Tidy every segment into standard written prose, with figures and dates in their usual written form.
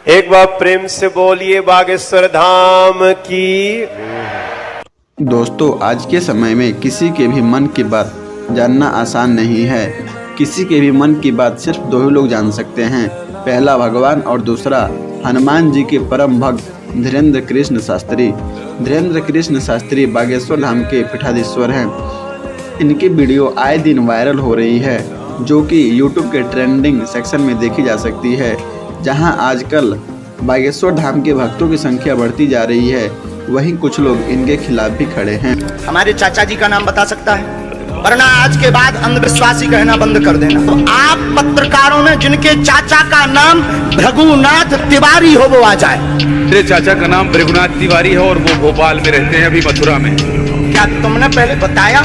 एक बार प्रेम से बोलिए बागेश्वर धाम की। दोस्तों, आज के समय में किसी के भी मन की बात जानना आसान नहीं है। किसी के भी मन की बात सिर्फ दो ही लोग जान सकते हैं, पहला भगवान और दूसरा हनुमान जी के परम भक्त धीरेन्द्र कृष्ण शास्त्री। धीरेन्द्र कृष्ण शास्त्री बागेश्वर धाम के पीठाधीश्वर हैं। इनकी वीडियो आए दिन वायरल हो रही है, जो कि यूट्यूब के ट्रेंडिंग सेक्शन में देखी जा सकती है। जहां आजकल बागेश्वर धाम के भक्तों की संख्या बढ़ती जा रही है, वहीं कुछ लोग इनके खिलाफ भी खड़े हैं। हमारे चाचा जी का नाम बता सकता है? वरना आज के बाद अंधविश्वासी कहना बंद कर देना। तो आप पत्रकारों ने जिनके चाचा का नाम भृगुनाथ तिवारी हो वो आ जाए। मेरे चाचा का नाम भृगुनाथ तिवारी है और वो भोपाल में रहते हैं, अभी मथुरा में। क्या तुमने पहले बताया?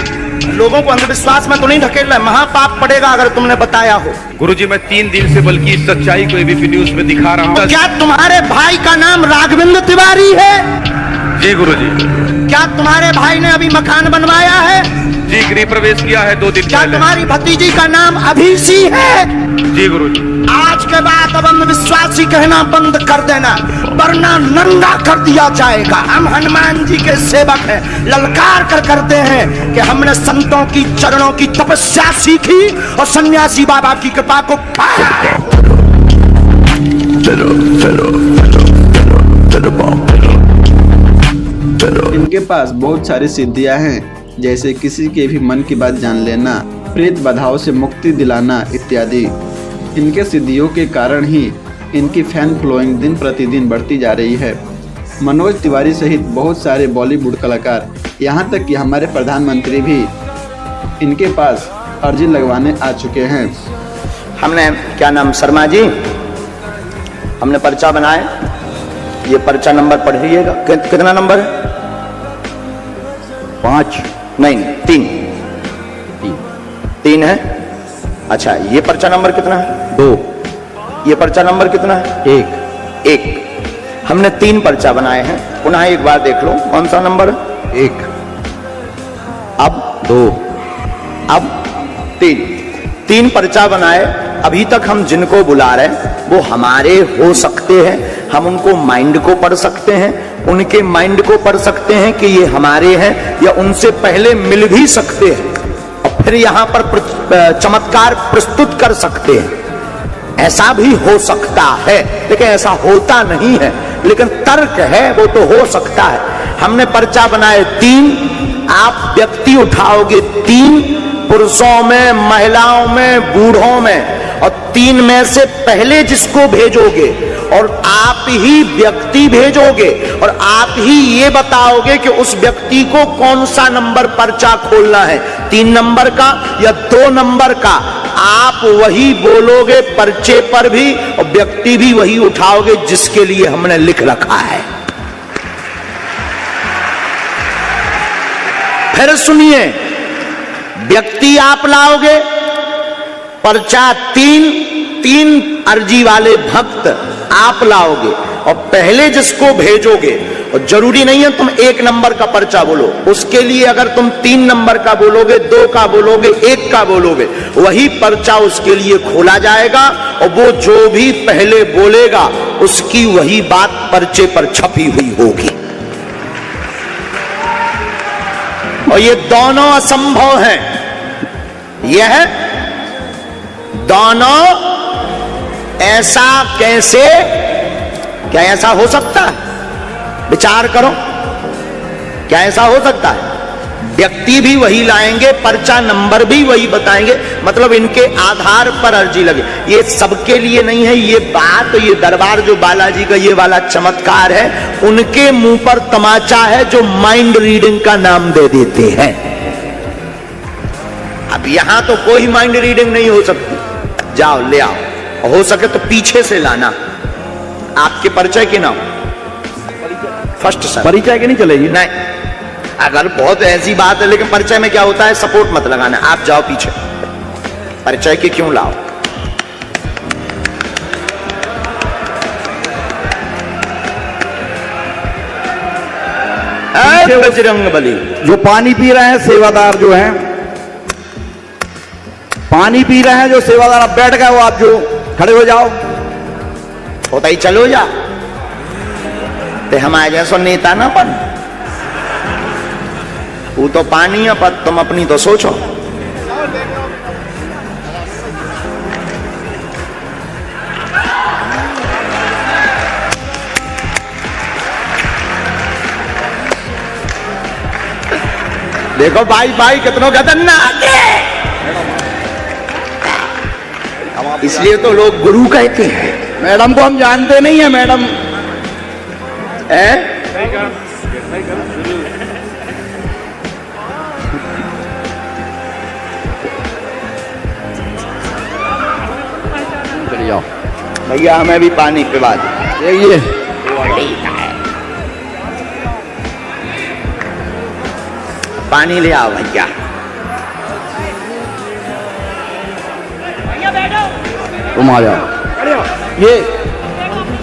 लोगों को अंधविश्वास में तो नहीं ढकेल रहा, महापाप पड़ेगा अगर तुमने बताया हो। गुरुजी, मैं 3 दिन से बल्कि इस सच्चाई को एबीपी न्यूज में दिखा रहा हूँ। तो क्या तुम्हारे भाई का नाम राघवेंद्र तिवारी है? जी गुरुजी। क्या तुम्हारे भाई ने अभी मकान बनवाया है? जी, गृह प्रवेश किया है 2 दिन क्या पहले। तुम्हारी भतीजी का नाम अभिषी है? जी गुरुजी। आज के बाद अब अंधविश्वासी कहना बंद कर देना, वरना नंगा कर दिया जाएगा। हम हनुमान जी के सेवक हैं, ललकार कर करते हैं कि हमने संतों की चरणों की तपस्या सीखी और सन्यासी बाबा की कृपा को पाया है। इनके पास बहुत सारी सिद्धियां हैं, जैसे किसी के भी मन की बात जान लेना, प्रेत बाधाओं से मुक्ति दिलाना इत्यादि। इनके सिद्धियों के कारण ही इनकी फैन फॉलोइंग दिन प्रतिदिन बढ़ती जा रही है। मनोज तिवारी सहित बहुत सारे बॉलीवुड कलाकार, यहाँ तक कि हमारे प्रधानमंत्री भी इनके पास अर्जी लगवाने आ चुके हैं। हमने क्या नाम शर्मा जी, हमने पर्चा बनाया। ये पर्चा नंबर पढ़िएगा। कितना नंबर है? 5 नहीं 3 है। अच्छा, ये पर्चा नंबर कितना है? 2। ये पर्चा नंबर कितना है? 1। हमने 3 पर्चा बनाए हैं। पुनः एक बार देख लो, कौन सा नंबर है? 1, अब 2, अब 3 पर्चा बनाए। अभी तक हम जिनको बुला रहे हैं वो हमारे हो सकते हैं, हम उनको माइंड को पढ़ सकते हैं, उनके माइंड को पढ़ सकते हैं कि ये हमारे हैं, या उनसे पहले मिल भी सकते हैं और फिर यहाँ पर चमत्कार प्रस्तुत कर सकते हैं। ऐसा भी हो सकता है, लेकिन ऐसा होता नहीं है, लेकिन तर्क है वो तो हो सकता है। हमने पर्चा बनाए 3, आप व्यक्ति उठाओगे 3, पुरुषों में, महिलाओं में, बूढ़ों में, और 3 में से पहले जिसको भेजोगे और आप ही व्यक्ति भेजोगे और आप ही ये बताओगे कि उस व्यक्ति को कौन सा नंबर पर्चा खोलना है, 3 नंबर का या 2 नंबर का। आप वही बोलोगे पर्चे पर भी और व्यक्ति भी वही उठाओगे जिसके लिए हमने लिख रखा है। फिर सुनिए, व्यक्ति आप लाओगे, पर्चा 3 अर्जी वाले भक्त आप लाओगे और पहले जिसको भेजोगे, और जरूरी नहीं है तुम 1 नंबर का पर्चा बोलो, उसके लिए अगर तुम 3 नंबर का बोलोगे, 2 का बोलोगे, 1 का बोलोगे, वही पर्चा उसके लिए खोला जाएगा और वो जो भी पहले बोलेगा उसकी वही बात पर्चे पर छपी हुई होगी। और ये दोनों असंभव हैं। यह दोनों ऐसा कैसे, क्या ऐसा हो सकता है? विचार करो, क्या ऐसा हो सकता है? व्यक्ति भी वही लाएंगे, पर्चा नंबर भी वही बताएंगे, मतलब इनके आधार पर अर्जी लगे। ये सबके लिए नहीं है ये बात। ये दरबार जो बालाजी का ये वाला चमत्कार है, उनके मुंह पर तमाचा है जो माइंड रीडिंग का नाम दे देते हैं। अब यहां तो कोई माइंड रीडिंग नहीं हो सकती। जाओ ले आओ, हो सके तो पीछे से लाना। आपके परिचय के नाम फर्स्ट सर, परिचय के नहीं चलेगी? नहीं, अगर बहुत ऐसी बात है, लेकिन परिचय में क्या होता है, सपोर्ट मत लगाना। आप जाओ पीछे, परिचय के क्यों लाओ? बजरंगबली। जो पानी पी रहे हैं सेवादार जो हैं, पानी पी रहे हैं जो सेवादार, आप बैठ गए हो, आप जो खड़े हो जाओ। होता ही चलो जा ते हमारे जैसो नेता ना बन। वो तो पानी है पर तुम अपनी तो सोचो। देखो भाई भाई कितनों खतरनाक है। इसलिए तो लोग गुरु कहते हैं। मैडम को हम जानते नहीं है मैडम। भैया हमें भी पानी पिला दो। ये पानी ले आओ भैया। तुम आ जाओ। ये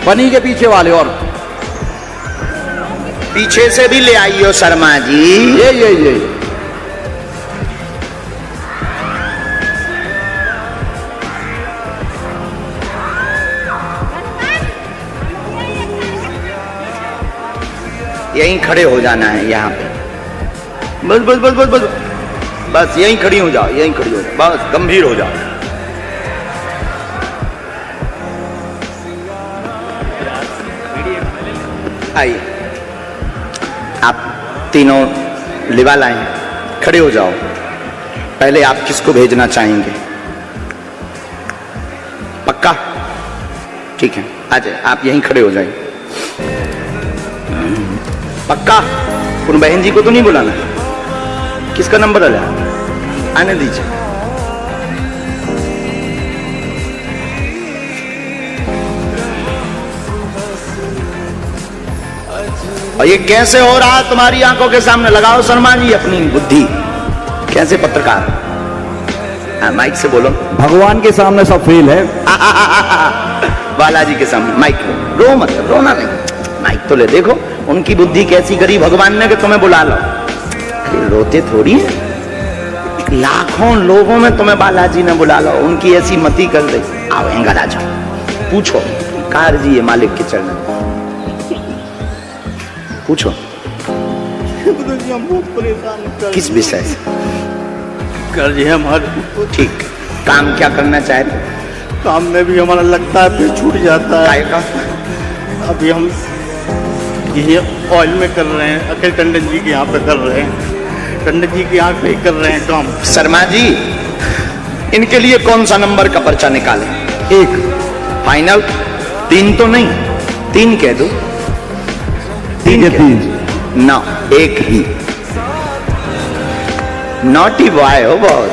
पनी के पीछे वाले और पीछे से भी ले आइयो शर्मा जी। ये यहीं खड़े हो जाना है यहाँ पे। बस बस बस बस बस बस यहीं खड़ी हो जाओ, यहीं खड़ी हो जाओ, बस गंभीर हो जाओ। आइए आप तीनों लिवा लाएं, खड़े हो जाओ। पहले आप किसको भेजना चाहेंगे? पक्का? ठीक है, आ जाए, आप यहीं खड़े हो जाइए। पक्का? उन बहन जी को तो नहीं बुलाना? किसका नंबर है? आने दीजिए। और ये कैसे हो रहा है तुम्हारी आंखों के सामने? लगाओ शर्मा जी अपनी बुद्धि। कैसे पत्रकार? माइक से बोलो। भगवान के सामने सब फेल है। बालाजी के सामने माइक रो मत, रोना नहीं, माइक तो ले। देखो उनकी बुद्धि कैसी करी भगवान ने कि तुम्हें बुला लो। अरे रोते थोड़ी है, लाखों लोगों में तुम्हें बालाजी ने बुला लो, उनकी ऐसी मति कर दी। आओ एंगर आ जाओ, पूछो कार जी है मालिक के चरण, पूछो किस विषय से? कर्ज है हमारे। ठीक, काम क्या करना चाहते? काम में भी हमारा लगता है फिर छूट जाता है। काय का? अभी हम ये ऑयल में कर रहे हैं, अखिल टंडन जी के यहाँ पे कर रहे हैं, टंडन जी की आँख पे कर रहे हैं काम। शर्मा जी इनके लिए कौन सा नंबर का पर्चा निकाले? 1 फाइनल? 3 तो नहीं, 3 कह दो। 3 ना, 1 ही। नॉटी बॉय हो बहुत।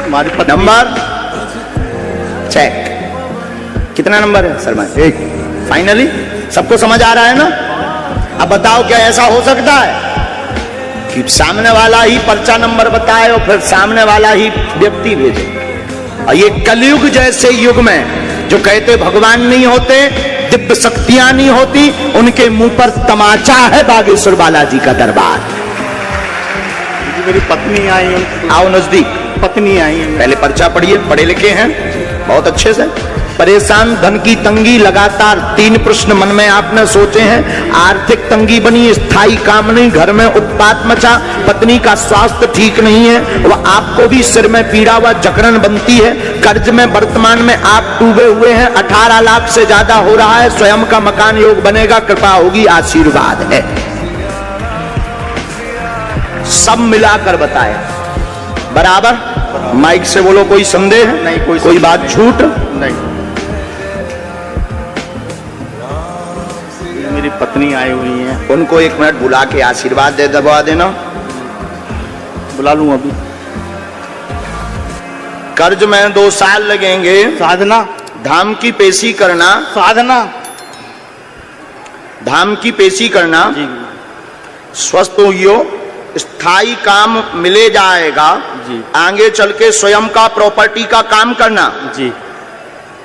हमारे नंबर चेक। कितना नंबर है शर्मा? 1। फाइनली सबको समझ आ रहा है ना? अब बताओ क्या ऐसा हो सकता है कि सामने वाला ही पर्चा नंबर बताए और फिर सामने वाला ही व्यक्ति भेजे? और ये कलयुग जैसे युग में जो कहते भगवान नहीं होते, दिव्य शक्तियां नहीं होती, उनके मुंह पर तमाचा है बागेश्वर बालाजी का दरबार। मेरी पत्नी आई। आओ नजदीक। पत्नी आई है। पहले पर्चा पढ़िए, पढ़े लिखे हैं बहुत अच्छे से। परेशान, धन की तंगी, लगातार 3 प्रश्न मन में आपने सोचे हैं। आर्थिक तंगी बनी, स्थायी काम नहीं, घर में उत्पात मचा, पत्नी का स्वास्थ्य ठीक नहीं है, वह आपको भी सिर में पीड़ा व जकड़न बनती है, कर्ज में वर्तमान में आप डूबे हुए हैं, 18 लाख से ज्यादा हो रहा है, स्वयं का मकान योग बनेगा, कृपा होगी, आशीर्वाद है। सब मिलाकर बताया बराबर। माइक से बोलो, कोई संदेह नहीं, कोई बात झूठ नहीं। मेरी पत्नी आई हुई है। उनको 1 मिनट बुला के आशीर्वाद दे दबा देना। बुला लूं अभी? कर्ज में 2 साल लगेंगे। साधना, धाम की पेशी करना। साधना, धाम की पेशी करना। जी स्वस्थ होइयो, स्थायी काम मिले जाएगा। जी। आगे चल के स्वयं का प्रॉपर्टी का काम करना। जी,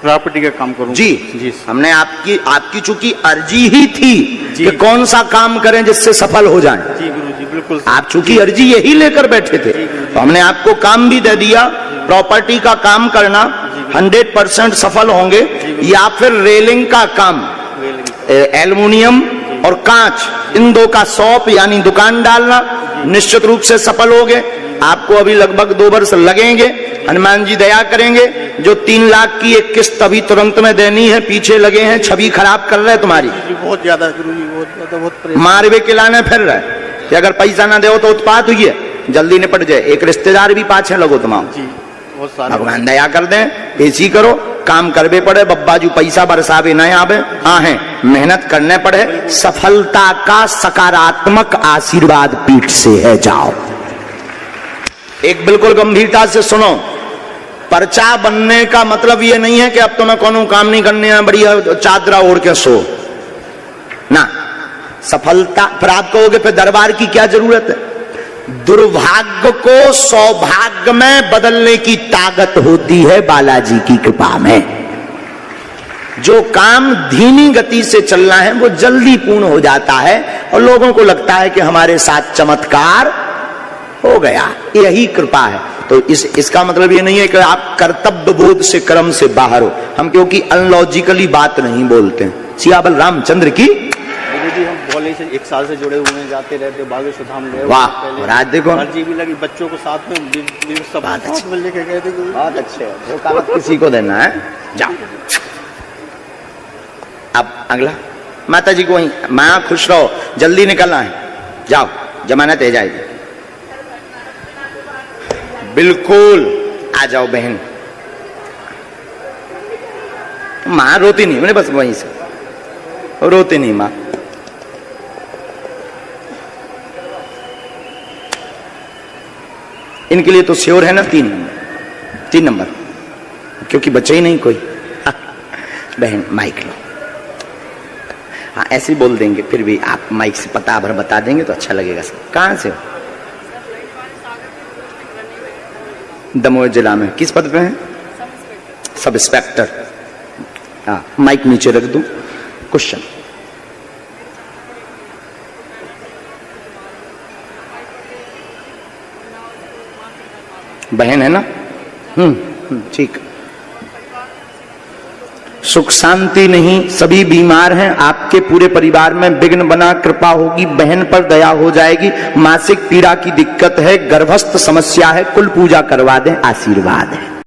प्रॉपर्टी का काम करूं। जी जी। हमने आपकी चूंकि अर्जी ही थी जी। कि कौन सा काम करें जिससे सफल हो जाएं। जी गुरु जी, बिल्कुल। आप चूंकि अर्जी यही लेकर बैठे थे, तो हमने आपको काम भी दे दिया, प्रॉपर्टी का काम करना। जी। 100% सफल होंगे। या फिर रेलिंग का काम, एल्युमिनियम और कांच, इन दो का शॉप यानी दुकान डालना, निश्चित रूप से सफल होगे। आपको अभी लगभग 2 वर्ष लगेंगे, हनुमान जी दया करेंगे। जो 3 लाख की एक किस्त अभी तुरंत में देनी है, पीछे लगे हैं, छवि खराब कर रहे हैं तुम्हारी, बहुत ज्यादा गुरुजी, बहुत ज्यादा, बहुत परेशान। मारवे के लाने फिर रहे कि अगर पैसा ना दो तो उत्पात हुई है, जल्दी निपट जाए। एक रिश्तेदार भी पाछे लगो तमाम, भगवान दया कर दें, ऐसी करो, काम करवे पड़े, बब्बा जू पैसा बरसावे न आवे, हाँ है मेहनत करने पड़े, सफलता का सकारात्मक आशीर्वाद पीठ से है। जाओ एक बिल्कुल गंभीरता से सुनो, पर्चा बनने का मतलब ये नहीं है कि अब तो मैं कोनो काम नहीं करने है, बढ़िया चादरा ओढ़ के सो ना। सफलता फिर आप कहोगे फिर दरबार की क्या जरूरत है? दुर्भाग्य को सौभाग्य में बदलने की ताकत होती है बालाजी की कृपा में। जो काम धीमी गति से चलना है वो जल्दी पूर्ण हो जाता है और लोगों को लगता है कि हमारे साथ चमत्कार हो गया, यही कृपा है। तो इसका मतलब ये नहीं है कि आप कर्तव्य बोध से कर्म से बाहर हो। हम क्योंकि अनलॉजिकली बात नहीं बोलते हैं। सियाबल रामचंद्र की जी। हम भोले से 1 साल से जुड़े हुए हैं, जाते रहते बागेश्वर धाम ले। वाह, और आज देखो जी भी लगी, बच्चों को साथ में सब साथ में लेके गए थे। बहुत अच्छे, वो काम किसी को देना है। जाओ अब अगला, माता जी को वहीं, माँ खुश रहो, जल्दी निकलना है, जाओ जमानत है जाएगी। बिल्कुल आ जाओ बहन। माँ रोती नहीं, मैंने बस वहीं से रोती नहीं माँ। इनके लिए तो श्योर है ना 3 नंबर, क्योंकि बच्चे ही नहीं कोई। बहन माइक लो, हाँ ऐसे ही बोल देंगे, फिर भी आप माइक से पता भर बता देंगे तो अच्छा लगेगा। सब कहाँ से हो? दमोह जिला में। किस पद पे हैं? Sub inspector. हाँ माइक नीचे रख दूं। क्वेश्चन, बहन है ना? ठीक। सुख शांति नहीं, सभी बीमार हैं, आपके पूरे परिवार में विघ्न बना, कृपा होगी, बहन पर दया हो जाएगी। मासिक पीड़ा की दिक्कत है, गर्भस्थ समस्या है, कुल पूजा करवा दें, आशीर्वाद है।